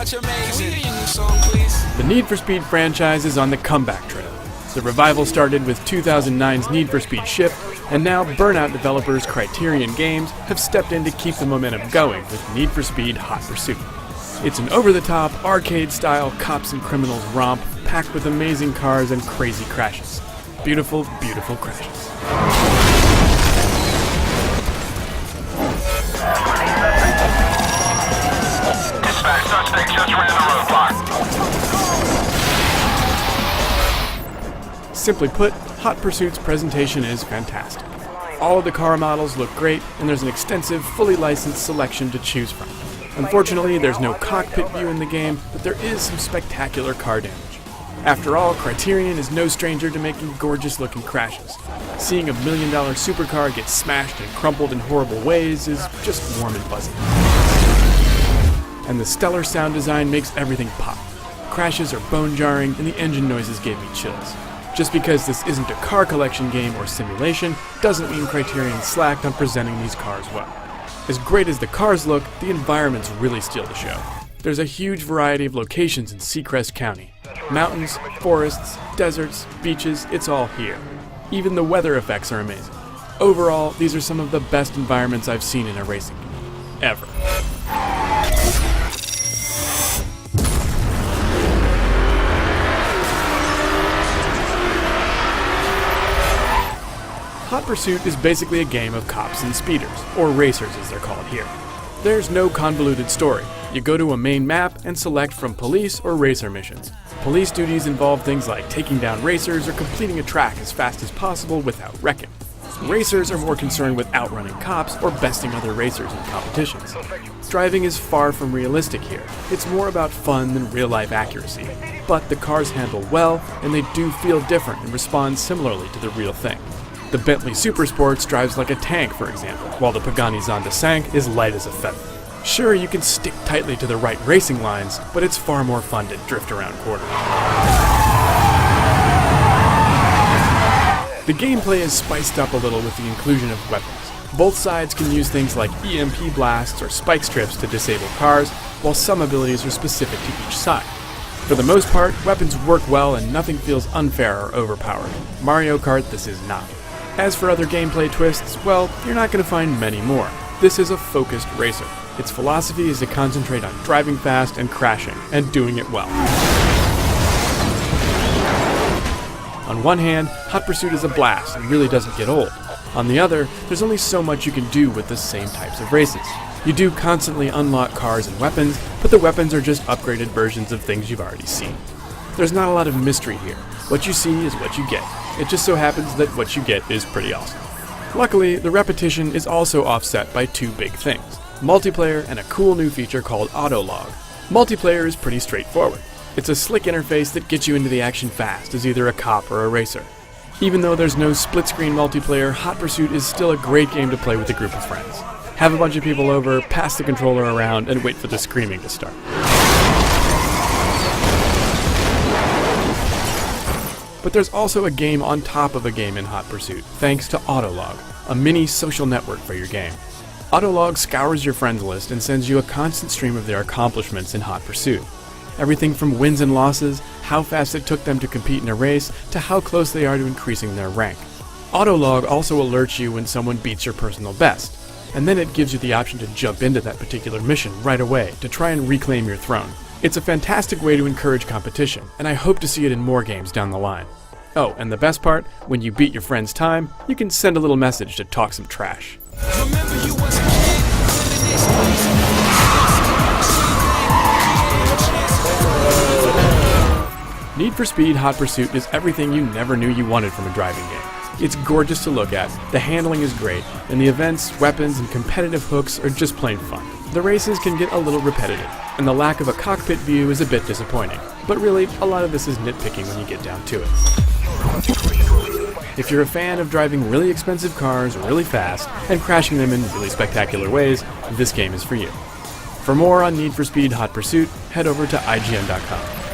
much amazing. Can we hear your new song, please? The Need for Speed franchise is on the comeback trail. The revival started with 2009's Need for Speed Shift, and now Burnout developers Criterion Games have stepped in to keep the momentum going with Need for Speed Hot Pursuit. It's an over-the-top, arcade-style cops and criminals romp packed with amazing cars and crazy crashes. Beautiful, beautiful crashes. Dispatch, suspect just ran the roadblock. Simply put, Hot Pursuit's presentation is fantastic. All of the car models look great, and there's an extensive, fully licensed selection to choose from. Unfortunately, there's no cockpit view in the game, but there is some spectacular car damage. After all, Criterion is no stranger to making gorgeous-looking crashes. Seeing a $1 million supercar get smashed and crumpled in horrible ways is just warm and fuzzy. And the stellar sound design makes everything pop. Crashes are bone-jarring, and the engine noises gave me chills. Just because this isn't a car collection game or simulation doesn't mean Criterion slacked on presenting these cars well. As great as the cars look, the environments really steal the show. There's a huge variety of locations in Seacrest County. Mountains, forests, deserts, beaches, it's all here. Even the weather effects are amazing. Overall, these are some of the best environments I've seen in a racing game. Ever. Hot Pursuit is basically a game of cops and speeders, or racers as they're called here. There's no convoluted story. You go to a main map and select from police or racer missions. Police duties involve things like taking down racers or completing a track as fast as possible without wrecking. Racers are more concerned with outrunning cops or besting other racers in competitions. Driving is far from realistic here. It's more about fun than real-life accuracy. But the cars handle well, and they do feel different and respond similarly to the real thing. The Bentley Supersports drives like a tank, for example, while the Pagani Zonda Cinque is light as a feather. Sure, you can stick tightly to the right racing lines, but it's far more fun to drift around corners. The gameplay is spiced up a little with the inclusion of weapons. Both sides can use things like EMP blasts or spike strips to disable cars, while some abilities are specific to each side. For the most part, weapons work well and nothing feels unfair or overpowered. Mario Kart, this is not. As for other gameplay twists, well, you're not going to find many more. This is a focused racer. Its philosophy is to concentrate on driving fast and crashing, and doing it well. On one hand, Hot Pursuit is a blast and really doesn't get old. On the other, there's only so much you can do with the same types of races. You do constantly unlock cars and weapons, but the weapons are just upgraded versions of things you've already seen. There's not a lot of mystery here. What you see is what you get. It just so happens that what you get is pretty awesome. Luckily, the repetition is also offset by two big things: multiplayer and a cool new feature called Autolog. Multiplayer is pretty straightforward. It's a slick interface that gets you into the action fast as either a cop or a racer. Even though there's no split-screen multiplayer, Hot Pursuit is still a great game to play with a group of friends. Have a bunch of people over, pass the controller around, and wait for the screaming to start. But there's also a game on top of a game in Hot Pursuit, thanks to Autolog, a mini social network for your game. Autolog scours your friends list and sends you a constant stream of their accomplishments in Hot Pursuit. Everything from wins and losses, how fast it took them to compete in a race, to how close they are to increasing their rank. Autolog also alerts you when someone beats your personal best, and then it gives you the option to jump into that particular mission right away to try and reclaim your throne. It's a fantastic way to encourage competition, and I hope to see it in more games down the line. Oh, and the best part, when you beat your friend's time, you can send a little message to talk some trash. Need for Speed Hot Pursuit is everything you never knew you wanted from a driving game. It's gorgeous to look at, the handling is great, and the events, weapons, and competitive hooks are just plain fun. The races can get a little repetitive, and the lack of a cockpit view is a bit disappointing, but really, a lot of this is nitpicking when you get down to it. If you're a fan of driving really expensive cars really fast and crashing them in really spectacular ways, this game is for you. For more on Need for Speed Hot Pursuit, head over to IGN.com.